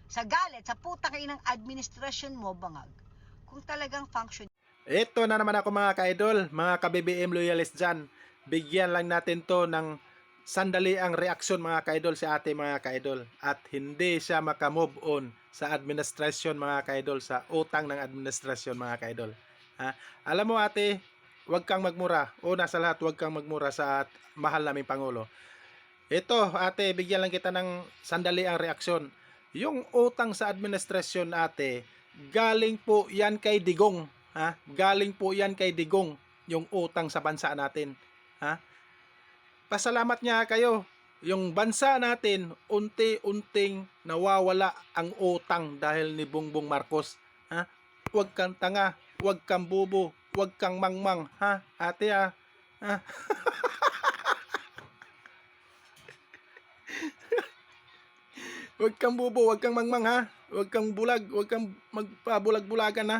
sa galit, sa putang inang administrasyon mo, bangag. Kung talagang function. Ito na naman ako mga ka-idol, mga ka-BBM loyalist dyan. Bigyan lang natin to ng sandali ang reaksyon mga ka-idol si ate mga ka-idol. At hindi siya makamove on sa administrasyon mga ka-idol, sa utang ng administrasyon mga ka-idol. Ha? Alam mo ate, huwag kang magmura. Una sa lahat, huwag kang magmura sa mahal naming Pangulo. Ito ate, bigyan lang kita ng sandali ang reaksyon. Yung utang sa administrasyon ate, galing po yan kay Digong. Ha? Galing po yan kay Digong, yung utang sa bansa natin. Ha? Pasalamat nga kayo. Yung bansa natin, unti-unting nawawala ang utang dahil ni Bongbong Marcos. Ha? Huwag kang tanga, huwag kang bobo, huwag kang mangmang. Ha? Ate ha? Ha? Huwag kang bobo, huwag kang mangmang ha. Huwag kang bulag, huwag kang magpabulag-bulagan ha.